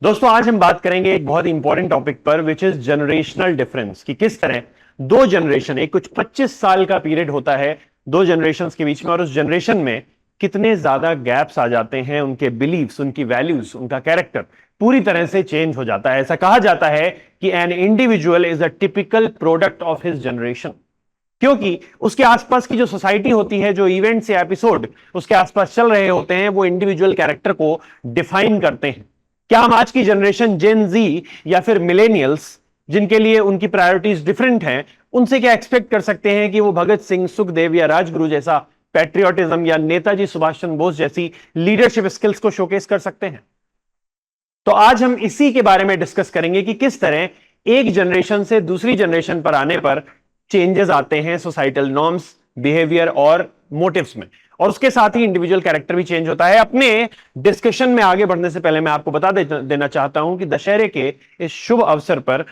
दोस्तों आज हम बात करेंगे एक बहुत इंपॉर्टेंट टॉपिक पर विच इज जनरेशनल डिफरेंस कि किस तरह दो जनरेशन एक कुछ 25 साल का पीरियड होता है दो जनरेशंस के बीच में और उस जनरेशन में कितने ज्यादा गैप्स आ जाते हैं। उनके बिलीव्स, उनकी वैल्यूज, उनका कैरेक्टर पूरी तरह से चेंज हो जाता है। ऐसा कहा जाता है कि an individual is a typical product of his generation, क्योंकि उसके आसपास की जो सोसाइटी होती है, जो इवेंट्स या एपिसोड उसके आसपास चल रहे होते हैं, वो इंडिविजुअल कैरेक्टर को डिफाइन करते हैं। क्या हम आज की जनरेशन जेन जी या फिर मिलेनियल्स, जिनके लिए उनकी प्रायोरिटीज डिफरेंट हैं, उनसे क्या एक्सपेक्ट कर सकते हैं कि वो भगत सिंह, सुखदेव या राजगुरु जैसा पैट्रियोटिज्म या नेताजी सुभाष चंद्र बोस जैसी लीडरशिप स्किल्स को शोकेस कर सकते हैं? तो आज हम इसी के बारे में डिस्कस करेंगे कि किस तरह एक जनरेशन से दूसरी जनरेशन पर आने पर चेंजेस आते हैं सोसाइटल नॉर्म्स, बिहेवियर और मोटिव्स में, और उसके साथ ही इंडिविजुअल कैरेक्टर भी चेंज होता है। अपने डिस्कशन में आगे बढ़ने से पहले मैं आपको बता देना चाहता हूं कि दशहरे के इस शुभ अवसर पर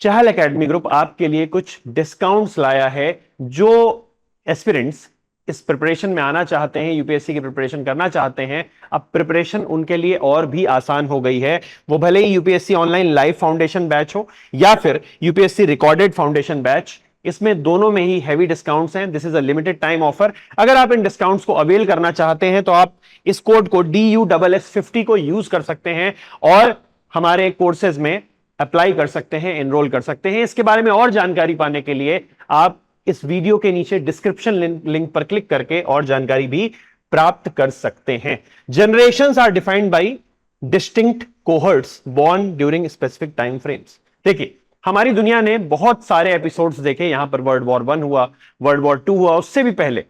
चहल एकेडमी ग्रुप आपके लिए कुछ डिस्काउंट्स लाया है। जो एस्पिरेंट्स इस प्रिपरेशन में आना चाहते हैं, यूपीएससी की प्रिपरेशन करना चाहते हैं, अब प्रिपरेशन उनके लिए और भी आसान हो गई है। वो भले ही UPSC online live foundation batch हो या फिर यूपीएससी रिकॉर्डेड फाउंडेशन बैच, इसमें दोनों में ही हैवी डिस्काउंट्स हैं। This is a limited time offer. अगर आप इन डिस्काउंट्स को अवेल करना चाहते हैं तो आप इस कोड को DUSS50 को यूज कर सकते हैं और हमारे कोर्सेज में अप्लाई कर सकते हैं, एनरोल कर सकते हैं। इसके बारे में और जानकारी पाने के लिए आप इस वीडियो के नीचे डिस्क्रिप्शन लिंक पर क्लिक करके और जानकारी भी प्राप्त कर सकते हैं। Generations are defined by distinct cohorts born during specific time frames. देखिए, हमारी दुनिया ने बहुत सारे एपिसोड्स देखे। यहां पर वर्ल्ड वॉर 1 हुआ, वर्ल्ड वॉर 2 हुआ, उससे भी पहले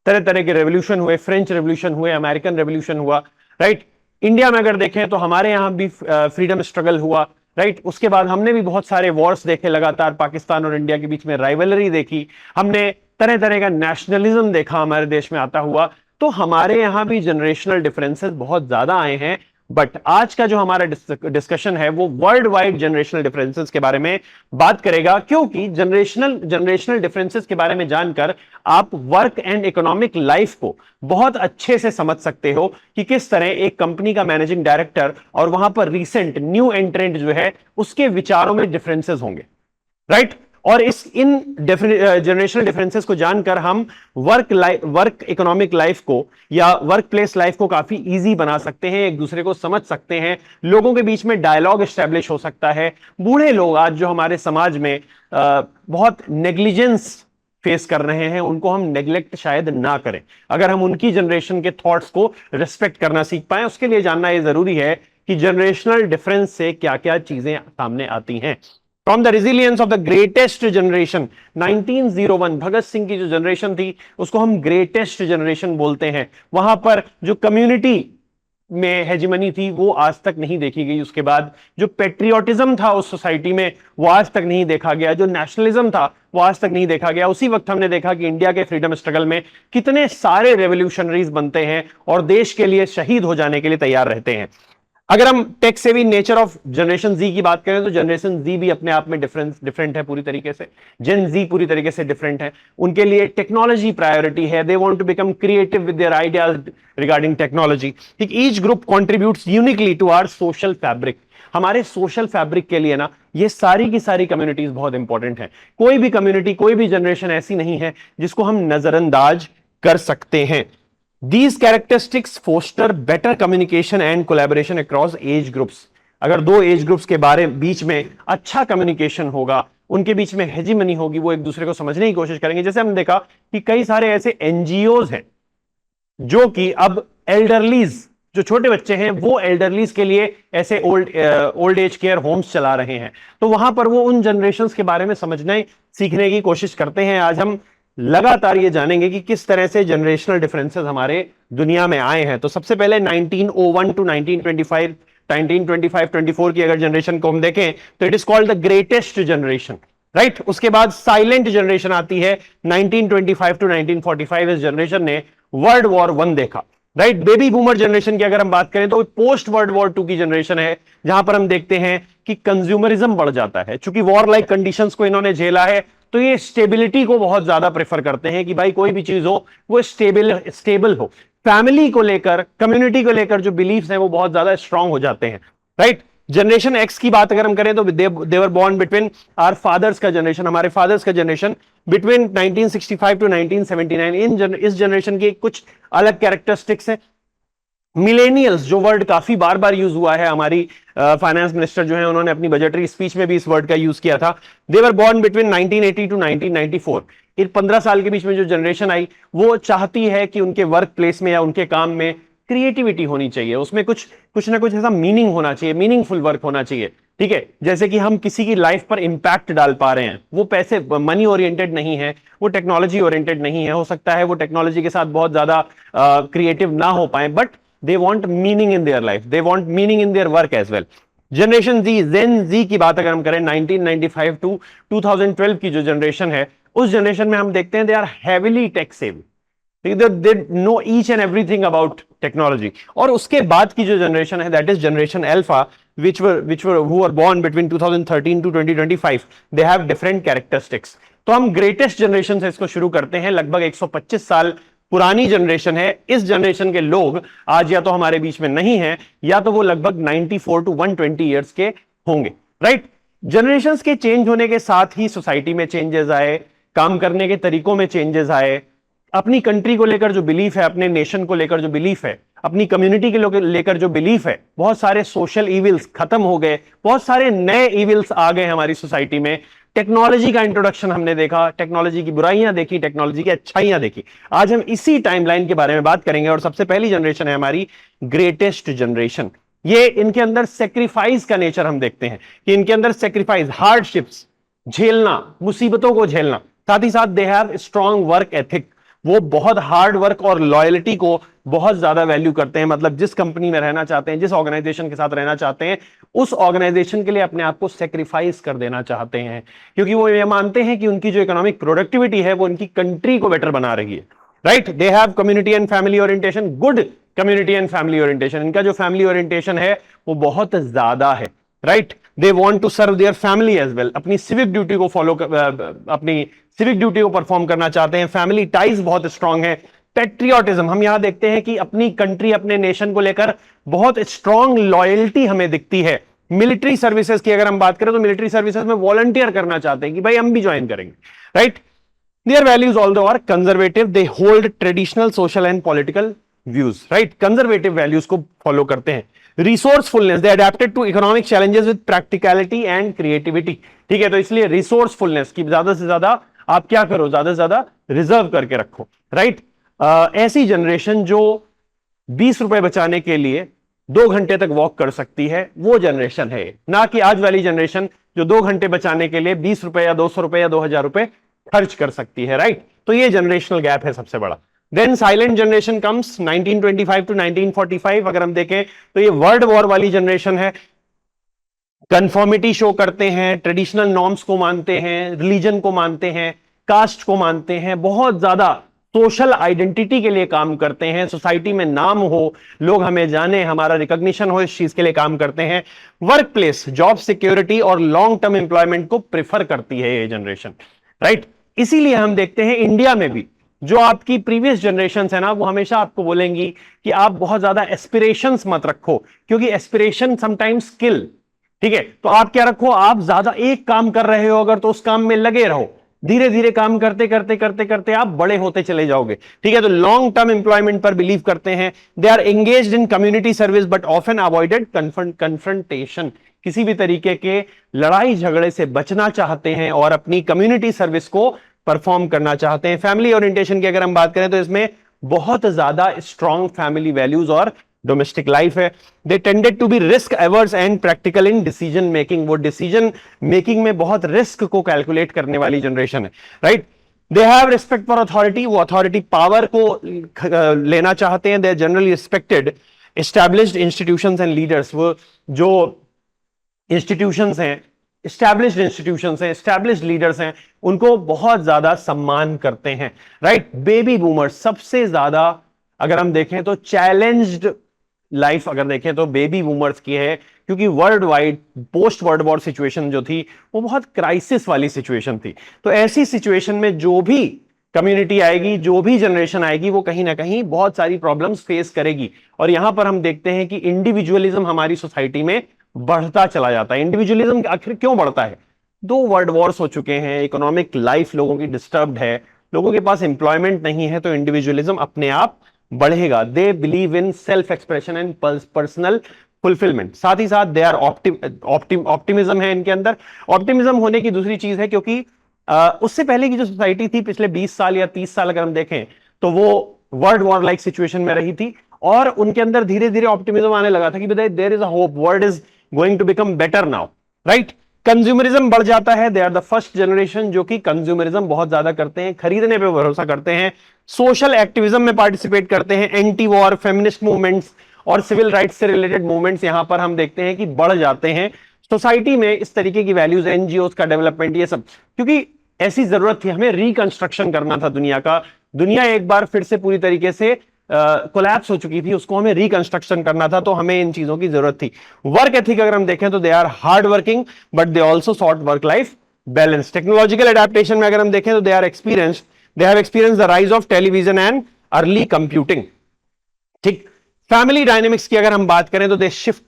तरह तरह के रेवोल्यूशन हुए, फ्रेंच रेवोल्यूशन हुए, अमेरिकन रेवोल्यूशन हुआ, राइट। इंडिया में अगर देखें तो हमारे यहां भी फ्रीडम स्ट्रगल हुआ, राइट। उसके बाद हमने भी बहुत सारे वॉर्स देखे लगातार, पाकिस्तान और इंडिया के बीच में राइवलरी देखी, हमने तरह तरह का नेशनलिज्म देखा हमारे देश में आता हुआ। तो हमारे यहां भी जनरेशनल डिफरेंसेस बहुत ज्यादा आए हैं। बट आज का जो हमारा डिस्कशन है वो वर्ल्ड वाइड जनरेशनल डिफरेंसेस के बारे में बात करेगा, क्योंकि जनरेशनल डिफरेंसेस के बारे में जानकर आप वर्क एंड इकोनॉमिक लाइफ को बहुत अच्छे से समझ सकते हो कि किस तरह एक कंपनी का मैनेजिंग डायरेक्टर और वहां पर रीसेंट न्यू एंट्रेंट जो है उसके विचारों में डिफरेंसेस होंगे, राइट। और इन जनरेशनल डिफरेंसेस को जानकर हम वर्क इकोनॉमिक लाइफ को या वर्क प्लेस लाइफ को काफी इजी बना सकते हैं, एक दूसरे को समझ सकते हैं, लोगों के बीच में डायलॉग एस्टेब्लिश हो सकता है। बूढ़े लोग आज जो हमारे समाज में बहुत नेग्लिजेंस फेस कर रहे हैं, उनको हम नेग्लेक्ट शायद ना करें। अगर हम उनकी जनरेशन के थॉट्स को रिस्पेक्ट करना सीख पाए, उसके लिए जानना यह जरूरी है कि जनरेशनल डिफरेंस से क्या क्या चीजें सामने आती हैं। From the resilience of the greatest generation 1901, Bhagat Singh की जो जनरेशन थी उसको हम ग्रेटेस्ट जनरेशन बोलते हैं। वहां पर जो कम्युनिटी में हेजिमनी थी वो आज तक नहीं देखी गई। उसके बाद जो पेट्रियोटिज्म था उस सोसाइटी में वो आज तक नहीं देखा गया, जो नेशनलिज्म था वो आज तक नहीं देखा गया। उसी वक्त हमने देखा कि इंडिया के फ्रीडम स्ट्रगल में कितने सारे रेवोल्यूशनरीज बनते हैं और देश के लिए शहीद हो जाने के लिए तैयार रहते हैं। अगर हम tech savvy nature of generation जी की बात करें तो जनरेशन जी भी अपने आप में डिफरेंट है पूरी तरीके से। जेन जी पूरी तरीके से डिफरेंट है। उनके लिए टेक्नोलॉजी प्रायोरिटी है। They want to become creative with their ideas regarding technology. Each group contributes uniquely to our social fabric. हमारे सोशल फैब्रिक के लिए ना ये सारी की सारी कम्युनिटीज बहुत इंपॉर्टेंट है। कोई भी कम्युनिटी, कोई भी जनरेशन ऐसी नहीं है जिसको हम नजरअंदाज कर सकते हैं। These characteristics foster better communication and collaboration across age groups. अगर दो एज ग्रुप्स के बीच में अच्छा कम्युनिकेशन होगा, उनके बीच में हेजिमनी होगी, वो एक दूसरे को समझने की कोशिश करेंगे। जैसे हमने देखा कि कई सारे ऐसे एनजीओज हैं जो कि अब एल्डरलीज, जो छोटे बच्चे हैं, वो एल्डरलीज के लिए ऐसे ओल्ड एज केयर होम्स चला रहे हैं। तो वहां पर वो उन जनरेशंस के बारे में समझने सीखने की कोशिश करते हैं। आज हम लगातार ये जानेंगे कि किस तरह से जनरेशनल डिफरेंसेस हमारे दुनिया में आए हैं। तो सबसे पहले 1901 टू 1925-24 की अगर जनरेशन को हम देखें तो it is called the greatest generation, right. उसके बाद साइलेंट जनरेशन आती है 1925 टू 1945। इस जनरेशन ने वर्ल्ड वॉर 1 देखा, राइट। बेबी बूमर जनरेशन की अगर हम बात करें तो पोस्ट वर्ल्ड वॉर 2 की जनरेशन है, जहां पर हम देखते हैं कि कंज्यूमरिज्म बढ़ जाता है। चूंकि वॉर लाइक कंडीशंस को इन्होंने झेला है तो ये स्टेबिलिटी को बहुत ज्यादा प्रेफर करते हैं कि भाई कोई भी चीज हो वो स्टेबल हो। फैमिली को लेकर, कम्युनिटी को लेकर जो बिलीफ्स हैं वो बहुत ज्यादा स्ट्रांग हो जाते हैं, राइट। जनरेशन एक्स की बात अगर हम करें तो देवर बॉर्न बिटवीन आवर फादर्स का जनरेशन, हमारे फादर्स का जनरेशन बिटवीन 1965 टू 1979। इस जनरेशन की कुछ अलग कैरेक्टरिस्टिक्स हैं। मिलेनियल्स, जो वर्ड काफी बार बार यूज हुआ है, हमारी फाइनेंस मिनिस्टर जो है उन्होंने अपनी बजटरी स्पीच में भी इस वर्ड का यूज किया था। देवर बॉर्न बिटवीन 1980 टू 1994। इन 15 साल के बीच में जो जनरेशन आई वो चाहती है कि उनके वर्क प्लेस में या उनके काम में क्रिएटिविटी होनी चाहिए, उसमें कुछ कुछ ना कुछ ऐसा मीनिंग होना चाहिए, मीनिंगफुल वर्क होना चाहिए। ठीक है, जैसे कि हम किसी की लाइफ पर इंपैक्ट डाल पा रहे हैं, वो पैसे मनी ओरिएंटेड नहीं है, वो टेक्नोलॉजी ओरिएंटेड नहीं है। हो सकता है वो टेक्नोलॉजी के साथ बहुत ज्यादा क्रिएटिव ना हो पाए, but they want meaning in their life, they want meaning in their work as well. Generation Z, Gen Z की बात अगर हम करें 1995 टू 2012 की जो जनरेशन है, उस जनरेशन में हम देखते हैं they are heavily tech savvy, they know each and everything about technology. और उसके बाद की जो जनरेशन है that is generation alpha, which were who were born between 2013 to 2025, they have different characteristics। तो हम ग्रेटेस्ट जनरेशन से इसको शुरू करते हैं। लगभग 125 साल पुरानी जनरेशन है। इस जनरेशन के लोग आज या तो हमारे बीच में नहीं है, या तो वो लगभग 94 टू 120 ईयर्स के होंगे, राइट। जनरेशंस के चेंज होने के साथ ही सोसाइटी में चेंजेस आए, काम करने के तरीकों में चेंजेस आए, अपनी कंट्री को लेकर जो बिलीफ है, अपने नेशन को लेकर जो बिलीफ है, अपनी कम्युनिटी के लेकर जो बिलीफ है, बहुत सारे सोशल इविल्स खत्म हो गए, बहुत सारे नए इविल्स आ गए हमारी सोसाइटी में। टेक्नोलॉजी का इंट्रोडक्शन हमने देखा, टेक्नोलॉजी की बुराइयां देखी, टेक्नोलॉजी की अच्छाइयां देखी। आज हम इसी टाइमलाइन के बारे में बात करेंगे। और सबसे पहली जनरेशन है हमारी ग्रेटेस्ट जनरेशन। ये इनके अंदर सेक्रीफाइस का नेचर हम देखते हैं कि इनके अंदर सेक्रीफाइस, हार्डशिप्स झेलना, मुसीबतों को झेलना, साथ ही साथ they have strong work ethic. वो बहुत हार्ड वर्क और लॉयल्टी को बहुत ज्यादा वैल्यू करते हैं। मतलब जिस कंपनी में रहना चाहते हैं, जिस ऑर्गेनाइजेशन के साथ रहना चाहते हैं, उस ऑर्गेनाइजेशन के लिए अपने आप को सेक्रीफाइस कर देना चाहते हैं, क्योंकि वो ये मानते हैं कि उनकी जो इकोनॉमिक प्रोडक्टिविटी है वो उनकी कंट्री को बेटर बना रही है, right. They have community and family orientation, good community and family orientation. इनका जो फैमिली ओरिएंटेशन है वो बहुत ज्यादा है, right. They want to serve their family as well, अपनी सिविक ड्यूटी को अपनी सिविक ड्यूटी को परफॉर्म करना चाहते हैं। फैमिली टाइज बहुत स्ट्रांग है। पेट्रियोटिज्म, हम यहां देखते हैं कि अपनी कंट्री, अपने नेशन को लेकर बहुत स्ट्रांग लॉयल्टी हमें दिखती है। मिलिट्री सर्विसेज की अगर हम बात करें तो मिलिट्री सर्विसेज में वॉलंटियर करना चाहते हैं कि भाई हम भी ज्वाइन करेंगे, right. Their values although are conservative, they hold traditional social and political views, right. Conservative values को फॉलो करते हैं। Resourcefulness, they adapted to economic challenges with practicality and creativity. ठीक है, तो इसलिए रिसोर्सफुलनेस की ज्यादा से ज्यादा आप क्या करो, ज्यादा से ज्यादा रिजर्व करके रखो, राइट। ऐसी जनरेशन जो 20 रुपए बचाने के लिए 2 घंटे तक वॉक कर सकती है, वो जनरेशन है। ना कि आज वाली जनरेशन जो 2 घंटे बचाने के लिए 20 रुपए या 200 रुपए या 2000 रुपए खर्च कर सकती है, राइट। तो ये जनरेशनल गैप है सबसे बड़ा। Then silent generation comes 1925 to 1945। अगर हम देखें तो ये वर्ल्ड वॉर वाली जनरेशन है। कंफर्मिटी शो करते हैं, ट्रेडिशनल नॉर्म्स को मानते हैं, रिलीजन को मानते हैं, कास्ट को मानते हैं, बहुत ज्यादा सोशल आइडेंटिटी के लिए काम करते हैं, सोसाइटी में नाम हो, लोग हमें जाने, हमारा रिकॉग्निशन हो, इस चीज के लिए काम करते हैं। वर्क प्लेस, जॉब सिक्योरिटी और लॉन्ग टर्म एम्प्लॉयमेंट को प्रेफर करती है ये जनरेशन, राइट। इसीलिए हम देखते हैं इंडिया में भी जो आपकी प्रीवियस जनरेशन है ना, वो हमेशा आपको बोलेंगी कि आप बहुत ज्यादा एस्पिरेशंस मत रखो, क्योंकि एस्पिरेशन समटाइम्स किल। ठीक है, तो आप क्या रखो, आप ज्यादा एक काम कर रहे हो अगर, तो उस काम में लगे रहो, धीरे धीरे काम करते करते करते करते आप बड़े होते चले जाओगे। ठीक है, तो लॉन्ग टर्म एम्प्लॉयमेंट पर बिलीव करते हैं। They are engaged in community service but often avoided confrontation. किसी भी तरीके के लड़ाई झगड़े से बचना चाहते हैं और अपनी कम्युनिटी सर्विस को परफॉर्म करना चाहते हैं। फैमिली ओरिएंटेशन की अगर हम बात करें तो इसमें बहुत ज्यादा स्ट्रॉन्ग फैमिली वैल्यूज और डोमेस्टिक लाइफ है। They tended to be risk averse and practical in decision making. वो डिसीजन मेकिंग में बहुत रिस्क को कैलकुलेट करने वाली जनरेशन है, right. They have respect for authority, वो अथॉरिटी पावर को लेना चाहते हैं। They are generally respected established institutions and leaders. वो जो इंस्टीट्यूशंस हैं, एस्टैब्लिश्ड इंस्टीट्यूशंस हैं, एस्टैब्लिश्ड लीडर्स हैं, उनको बहुत ज्यादा सम्मान करते हैं, राइट। बेबी बूमर्स सबसे ज्यादा अगर हम देखें तो चैलेंज्ड लाइफ अगर देखें तो बेबी बूमर्स की है, क्योंकि world wide post world war situation जो थी वो बहुत क्राइसिस वाली सिचुएशन थी। तो ऐसी सिचुएशन में जो भी कम्युनिटी आएगी, जो भी जनरेशन आएगी, वो कहीं ना कहीं बहुत सारी प्रॉब्लम्स फेस करेगी। और यहां पर हम देखते हैं कि इंडिविजुअलिज्म हमारी सोसाइटी में बढ़ता चला जाता है। इंडिविजुअलिज्म आखिर क्यों बढ़ता है? 2 वर्ल्ड वॉर्स हो चुके हैं, इकोनॉमिक लाइफ लोगों की डिस्टर्ब्ड है, लोगों के पास इंप्लॉयमेंट नहीं है, तो इंडिविजुअलिज्म अपने आप बढ़ेगा। दे believe in self expression and personal fulfilment. साथ ही साथ दे आर ऑप्टिमिज्म है इनके अंदर। ऑप्टिमिज्म होने की दूसरी चीज है क्योंकि उससे पहले की जो सोसाइटी थी पिछले 20 साल या 30 साल अगर हम देखें तो वो वर्ल्ड वॉर लाइक सिचुएशन में रही थी, और उनके अंदर धीरे धीरे ऑप्टिमिज्म आने लगा था कि there is a hope, world is going to become better now, right. Consumerism बढ़ जाता है। They are the first generation जो कि कंज्यूमरिज्म बहुत ज्यादा करते हैं, खरीदने पे भरोसा करते हैं, सोशल एक्टिविज्म में पार्टिसिपेट करते हैं, एंटी वॉर, फेमिनिस्ट मूवमेंट्स और सिविल राइट्स से रिलेटेड मूवमेंट्स यहां पर हम देखते हैं कि बढ़ जाते हैं सोसाइटी में। इस तरीके की वैल्यूज, एनजीओ का डेवलपमेंट, ये सब क्योंकि ऐसी जरूरत थी, हमें रिकंस्ट्रक्शन करना था दुनिया का। दुनिया एक बार फिर से पूरी तरीके से कोलैप्स हो चुकी थी, उसको हमें रिकंस्ट्रक्शन करना था, तो हमें इन चीजों की जरूरत थी। वर्क एथिक अगर हम देखें तो they are hard working but they also sort work life balance. Technological adaptation में अगर हम देखें तो they have experience the rise of television and early computing. ठीक। फैमिली डायनेमिक्स की अगर हम बात करें तो they shift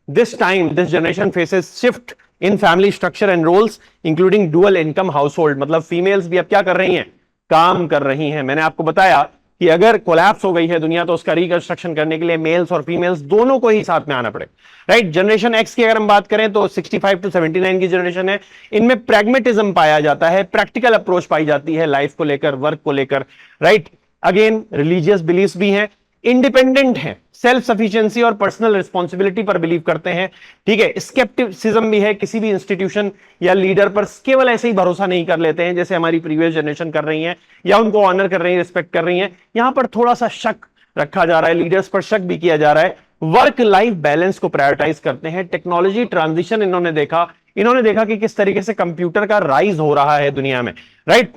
this generation faces shift in family structure and roles including dual income household. मतलब फीमेल्स भी अब क्या कर रही हैं? काम कर रही हैं। मैंने आपको बताया कि अगर कोलैप्स हो गई है दुनिया तो उसका रिकंस्ट्रक्शन करने के लिए मेल्स और फीमेल्स दोनों को ही साथ में आना पड़े, राइट। जनरेशन एक्स की अगर हम बात करें तो 65 टू 79 की जनरेशन है। इनमें प्रैग्मेटिज्म पाया जाता है, प्रैक्टिकल अप्रोच पाई जाती है लाइफ को लेकर, वर्क को लेकर, राइट। अगेन रिलीजियस बिलीफ्स भी हैं, इंडिपेंडेंट हैं, सेल्फ सफिशिएंसी और पर्सनल रिस्पॉन्सिबिलिटी पर बिलीव करते हैं, ठीक है। स्केप्टिसिज्म भी है, किसी भी इंस्टीट्यूशन या लीडर पर केवल ऐसे ही भरोसा नहीं कर लेते हैं जैसे हमारी प्रीवियस जनरेशन कर रही है, या उनको ऑनर कर रही है, रिस्पेक्ट कर रही है। यहां पर थोड़ा सा शक रखा जा रहा है, लीडर्स पर शक भी किया जा रहा है। वर्क लाइफ बैलेंस को प्रायोरिटाइज करते हैं। टेक्नोलॉजी ट्रांजिशन इन्होंने देखा कि किस तरीके से कंप्यूटर का राइज हो रहा है दुनिया में, राइट।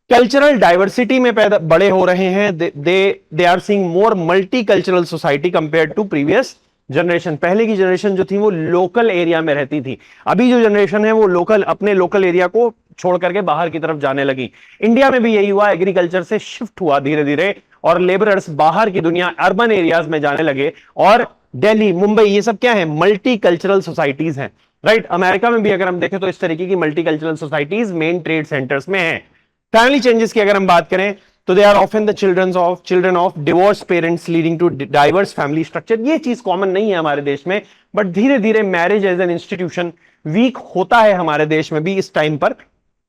कल्चरल डाइवर्सिटी में पैदा बड़े हो रहे हैं। They are seeing more multicultural society compare to previous generation. पहले की जनरेशन जो थी वो लोकल एरिया में रहती थी, अभी जो जनरेशन है वो अपने लोकल एरिया को छोड़ करके बाहर की तरफ जाने लगी। इंडिया में भी यही हुआ, एग्रीकल्चर से शिफ्ट हुआ धीरे धीरे और लेबरर्स बाहर की दुनिया, अर्बन एरियाज में जाने लगे। और दिल्ली, मुंबई, ये सब क्या है? मल्टी कल्चरल सोसाइटीज हैं, राइट। अमेरिका में भी अगर हम देखें तो इस तरीके की multi cultural societies main trade centres में है। फैमिली चेंजेस की अगर हम बात करें तो they are often the children of divorce parents leading to diverse family structure. ये चीज कॉमन नहीं है हमारे देश में, बट धीरे धीरे marriage as an institution weak होता है हमारे देश में भी इस टाइम पर,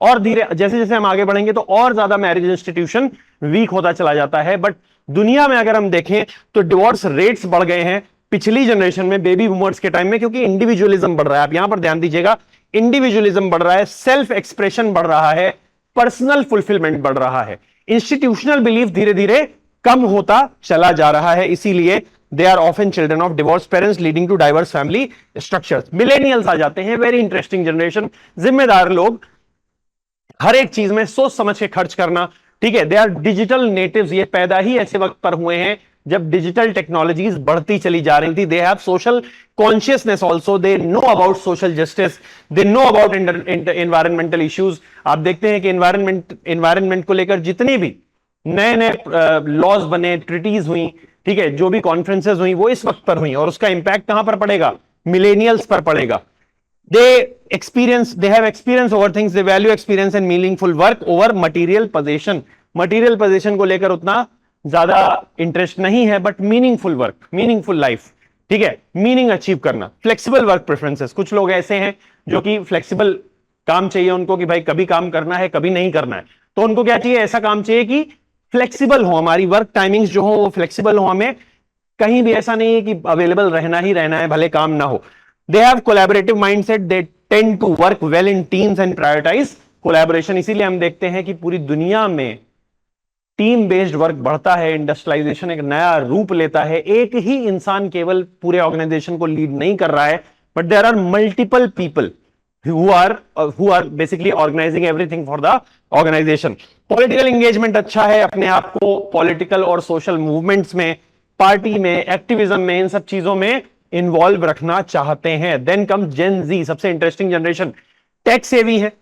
और धीरे जैसे जैसे हम आगे बढ़ेंगे तो और ज्यादा मैरिज इंस्टीट्यूशन वीक होता चला जाता है। बट दुनिया में अगर हम देखें तो डिवोर्स रेट्स बढ़ गए हैं पिछली जनरेशन में, बेबी बूमर्स के टाइम में, क्योंकि इंडिविजुअलिज्म बढ़ रहा है। आप यहां पर ध्यान दीजिएगा, इंडिविजुअलिज्म बढ़ रहा है, सेल्फ एक्सप्रेशन बढ़ रहा है, पर्सनल फुलफिलमेंट बढ़ रहा है, इंस्टीट्यूशनल बिलीफ धीरे धीरे कम होता चला जा रहा है। इसीलिए they are often children of divorce parents leading to diverse family structures. Millennials आ जाते हैं, वेरी इंटरेस्टिंग जनरेशन, जिम्मेदार लोग, हर एक चीज में सोच समझ के खर्च करना, ठीक है। दे आर डिजिटल नेटिव्स, ये पैदा ही ऐसे वक्त पर हुए हैं जब डिजिटल टेक्नोलॉजीज बढ़ती चली जा रही थी। They have social consciousness also, they know about social justice, they know about environmental issues. आप देखते हैं कि एनवायरमेंट को लेकर जितनी भी नए नए लॉज बने, ट्रिटीज हुई, ठीक है, जो भी कॉन्फ्रेंसेज हुई वो इस वक्त पर हुई, और उसका इंपैक्ट कहां पर पड़ेगा? मिलेनियल्स पर पड़ेगा। they have experience over things, they value experience and meaningful work over material possession को लेकर उतना ज्यादा इंटरेस्ट नहीं है, but meaningful work, meaningful life, ठीक है, मीनिंग अचीव करना। फ्लेक्सिबल वर्क प्रेफरेंसेस, कुछ लोग ऐसे हैं जो कि फ्लेक्सिबल काम चाहिए उनको, कि भाई कभी काम करना है कभी नहीं करना है, तो उनको क्या चाहिए? ऐसा काम चाहिए कि फ्लेक्सिबल हो, हमारी वर्क टाइमिंग्स जो हो वो फ्लेक्सिबल हो, हमें कहीं भी ऐसा नहीं है कि अवेलेबल रहना ही रहना है भले काम ना हो। They have collaborative mindset, they tend to work well in teams and prioritize collaboration। इसीलिए हम देखते हैं कि पूरी दुनिया में टीम बेस्ड वर्क बढ़ता है, इंडस्ट्रियलाइजेशन एक नया रूप लेता है। एक ही इंसान केवल पूरे ऑर्गेनाइजेशन को लीड नहीं कर रहा है, but there are multiple people who are basically organizing everything for the organization। Political engagement अच्छा है, अपने आप को पॉलिटिकल और सोशल मूवमेंट्स में, पार्टी में, एक्टिविज्म में, इन सब चीजों में इन्वॉल्व रखना चाहते हैं। देन कम्स जेन जी, सबसे इंटरेस्टिंग जनरेशन, टेक सेवी है,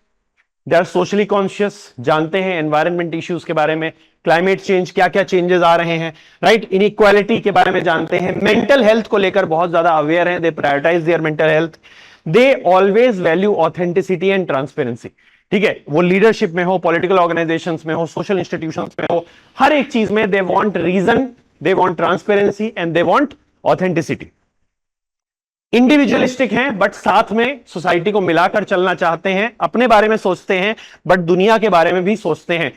दे आर सोशली कॉन्शियस, जानते हैं एनवायरमेंट इश्यूज के बारे में, क्लाइमेट चेंज क्या क्या चेंजेस आ रहे हैं, राइट, इनइक्वालिटी के बारे में जानते हैं, मेंटल हेल्थ को लेकर बहुत ज्यादा अवेयर हैं, they prioritize their mental health, they always value authenticity and transparency. ठीक है, वो लीडरशिप में हो, पॉलिटिकल ऑर्गेनाइजेशंस में हो, सोशल इंस्टीट्यूशंस में हो, हर एक चीज में they want reason, they want transparency and they want authenticity. Individualistic हैं बट साथ में सोसाइटी को मिलाकर चलना चाहते हैं, अपने बारे में सोचते हैं बट दुनिया के बारे में भी सोचते हैं,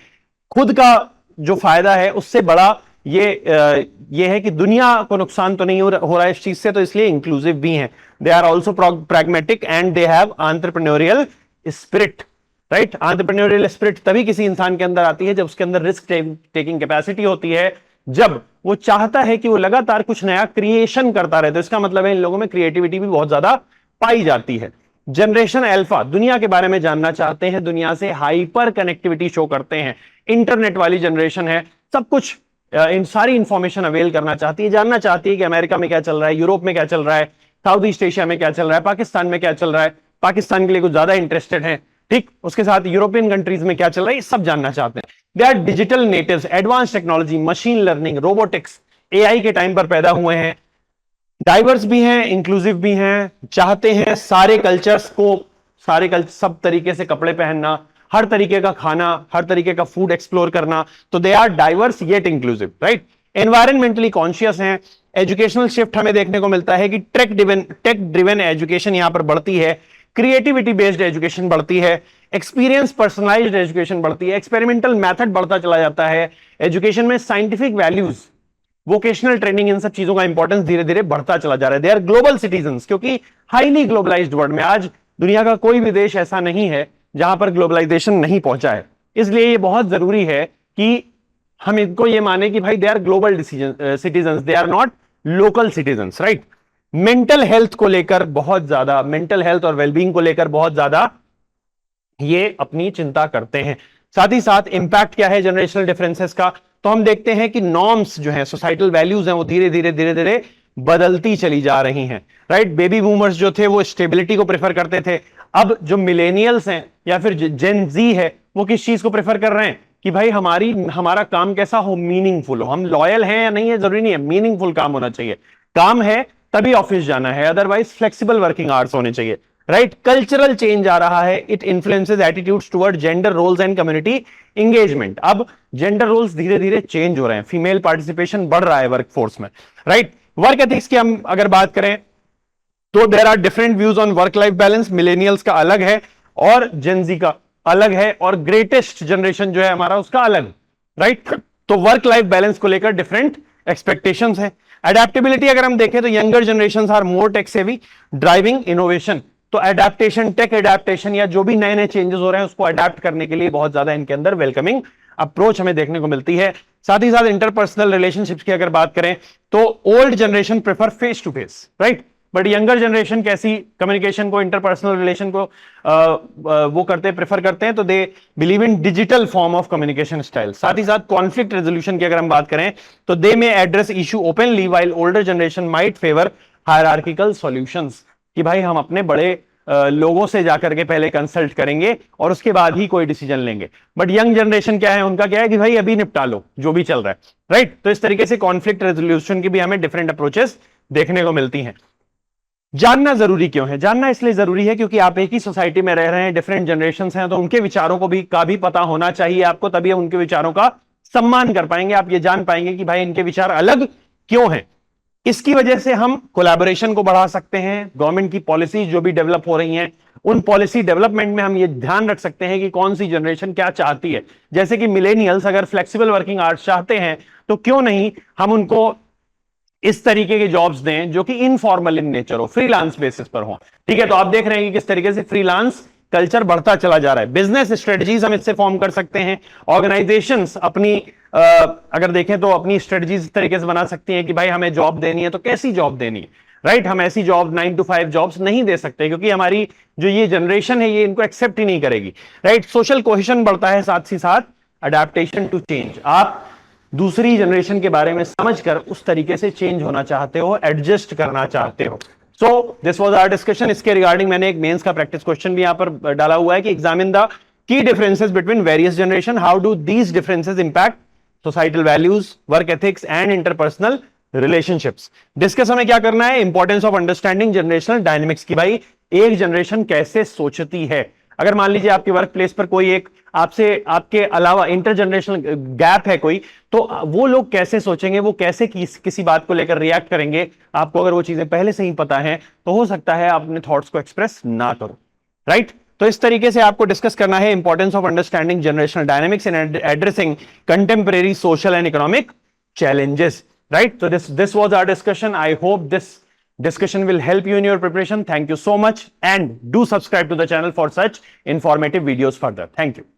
खुद का जो फायदा है उससे बड़ा ये है कि दुनिया को नुकसान तो नहीं हो रहा है इस चीज से, तो इसलिए इंक्लूसिव भी हैं। They are also pragmatic and they have entrepreneurial spirit, right. Entrepreneurial spirit तभी किसी इंसान के अंदर आती है जब उसके अंदर रिस्क टेकिंग कैपेसिटी होती है, जब वो चाहता है कि वो लगातार कुछ नया क्रिएशन करता रहे। तो इसका मतलब है इन लोगों में क्रिएटिविटी भी बहुत ज्यादा पाई जाती है। जनरेशन अल्फा दुनिया के बारे में जानना चाहते हैं, दुनिया से हाइपर कनेक्टिविटी शो करते हैं, इंटरनेट वाली जनरेशन है, सब कुछ इन सारी इंफॉर्मेशन अवेल करना चाहती है, जानना चाहती है कि अमेरिका में क्या चल रहा है, यूरोप में क्या चल रहा है, साउथ ईस्ट एशिया में क्या चल रहा है, पाकिस्तान में क्या चल रहा है, पाकिस्तान के लिए कुछ ज्यादा इंटरेस्टेड है, ठीक, उसके साथ यूरोपियन कंट्रीज में क्या चल रहा है, ये सब जानना चाहते हैं। They are digital natives, advance technology, machine learning, robotics, AI के टाइम पर पैदा हुए हैं, डाइवर्स भी हैं, इंक्लूसिव भी हैं, चाहते हैं सारे कल्चर्स को, सब तरीके से कपड़े पहनना, हर तरीके का खाना, हर तरीके का फूड एक्सप्लोर करना। तो they are diverse yet inclusive, right. Environmentally conscious हैं। एजुकेशनल शिफ्ट हमें देखने को मिलता है कि टेक ड्रिवन एजुकेशन यहां पर बढ़ती है, क्रिएटिविटी बेस्ड एजुकेशन बढ़ती है, एक्सपीरियंस पर्सनलाइज्ड एजुकेशन बढ़ती है, एक्सपेरिमेंटल मेथड बढ़ता चला जाता है, एजुकेशन में साइंटिफिक वैल्यूज, वोकेशनल ट्रेनिंग, इन सब चीजों का इंपॉर्टेंस धीरे धीरे बढ़ता चला जा रहा है। दे आर ग्लोबल सिटीजंस, क्योंकि हाईली ग्लोबलाइज्ड वर्ल्ड में आज दुनिया का कोई भी देश ऐसा नहीं है जहां पर ग्लोबलाइजेशन नहीं पहुंचा है। इसलिए ये बहुत जरूरी है कि हम इनको ये माने कि भाई they are global citizens, they are not local citizens, right. Mental health को लेकर बहुत ज्यादा, मेंटल हेल्थ और वेलबींग को लेकर बहुत ज्यादा ये अपनी चिंता करते हैं। साथ ही साथ इंपैक्ट क्या है जनरेशनल डिफरेंसेस का, तो हम देखते हैं कि नॉर्म्स जो हैं, सोसाइटल वैल्यूज हैं, वो धीरे धीरे बदलती चली जा रही हैं, राइट। बेबी बूमर्स जो थे वो स्टेबिलिटी को प्रेफर करते थे, अब जो मिलेनियल्स हैं या फिर जेन जी है वो किस चीज को प्रेफर कर रहे हैं कि भाई हमारा काम कैसा हो, मीनिंगफुल हो, हम लॉयल हैं या नहीं है जरूरी नहीं है, मीनिंगफुल काम होना चाहिए, काम है तभी ऑफिस जाना है, अदरवाइज फ्लेक्सिबल वर्किंग आवर्स होने चाहिए, राइट। कल्चरल चेंज आ रहा है, it influences attitudes toward gender roles and community engagement. अब जेंडर रोल्स धीरे धीरे चेंज हो रहे हैं, फीमेल पार्टिसिपेशन बढ़ रहा है वर्कफोर्स में, राइट। वर्क एथिक्स की हम अगर बात करें तो there are different views on work life balance, millennials का अलग है और जेनजी का अलग है, और ग्रेटेस्ट जनरेशन जो है हमारा उसका अलग, राइट। तो वर्क लाइफ बैलेंस को लेकर डिफरेंट एक्सपेक्टेशंस हैं। एडेप्टेबिलिटी अगर हम देखें तो younger generations are more tech savvy, driving innovation. तो एडेप्टेशन, टेक एडेप्टेशन या जो भी नए नए चेंजेस हो रहे हैं उसको अडेप्ट करने के लिए बहुत ज्यादा इनके अंदर वेलकमिंग अप्रोच हमें देखने को मिलती है। साथ ही साथ इंटरपर्सनल रिलेशनशिप्स की अगर बात करें तो old generation prefer face to face, right, but younger generation कैसी कम्युनिकेशन को, इंटरपर्सनल रिलेशन को वो प्रेफर करते हैं, तो they believe in digital form of communication style. साथ ही साथ कॉन्फ्लिक्ट रेजोल्यूशन की अगर हम बात करें तो दे में address issue openly, while older generation might favour hierarchical solutions, कि भाई हम अपने बड़े लोगों से जाकर के पहले कंसल्ट करेंगे और उसके बाद ही कोई डिसीजन लेंगे। बट यंग जनरेशन क्या है, उनका क्या है कि भाई अभी निपटा लो जो भी चल रहा है, राइट। तो इस तरीके से कॉन्फ्लिक्ट रेजोल्यूशन की भी हमें डिफरेंट अप्रोचेस देखने को मिलती हैं। जानना जरूरी क्यों है? जानना इसलिए जरूरी है क्योंकि आप एक ही सोसाइटी में रह रहे हैं, डिफरेंट जनरेशंस हैं, तो उनके विचारों को भी पता होना चाहिए आपको, तभी उनके विचारों का सम्मान कर पाएंगे, आप ये जान पाएंगे कि भाई इनके विचार अलग क्यों हैं। इसकी वजह से हम कोलैबोरेशन को बढ़ा सकते हैं। गवर्नमेंट की पॉलिसीज जो भी डेवलप हो रही हैं, उन पॉलिसी डेवलपमेंट में हम ये ध्यान रख सकते हैं कि कौन सी जनरेशन क्या चाहती है। जैसे कि मिलेनियल्स अगर फ्लेक्सिबल वर्किंग आवर्स चाहते हैं तो क्यों नहीं हम उनको इस तरीके के जॉब्स दें जो कि इनफॉर्मल इन नेचर हो, फ्रीलांस बेसिस पर हो, ठीक है। तो आप देख रहे हैं कि किस तरीके से फ्रीलांस कल्चर बढ़ता चला जा रहा है। बिजनेस स्ट्रेटजीज हम इससे फॉर्म कर सकते हैं। ऑर्गेनाइजेशंस अपनी अगर देखें तो अपनी स्ट्रेटजीज इस तरीके से बना सकती हैं कि भाई हमें जॉब देनी है तो कैसी जॉब देनी है, राइट। हम ऐसी जॉब 9 to 5 जॉब्स नहीं दे सकते क्योंकि हमारी जो ये जनरेशन है ये इनको एक्सेप्ट ही नहीं करेगी, राइट। सोशल कोहेशन बढ़ता है, साथ ही साथ अडेप्टेशन टू चेंज। आप दूसरी जनरेशन के बारे में समझकर उस तरीके से चेंज होना चाहते हो, एडजस्ट करना चाहते हो। So this was our discussion. इसके रिगार्डिंग मैंने एक मेंस का प्रैक्टिस क्वेश्चन भी यहां पर डाला हुआ है कि examine the key differences between various generation, how do these differences impact societal values, work ethics and interpersonal relationships. Discuss हमें क्या करना है, importance of understanding generational dynamics की, भाई एक जनरेशन कैसे सोचती है। अगर मान लीजिए आपके वर्क प्लेस पर कोई एक आपसे आपके अलावा इंटरजनरेशनल गैप है कोई, तो वो लोग कैसे सोचेंगे, वो कैसे किसी बात को लेकर रिएक्ट करेंगे, आपको अगर वो चीजें पहले से ही पता है तो हो सकता है आप अपने थॉट्स को एक्सप्रेस ना करो, राइट। तो इस तरीके से आपको डिस्कस करना है importance of understanding generational dynamics in addressing contemporary social and economic challenges, right? So this was our discussion. I hope this discussion will help you in your preparation. Thank you so much, and do subscribe to the channel for such informative videos further. Thank you.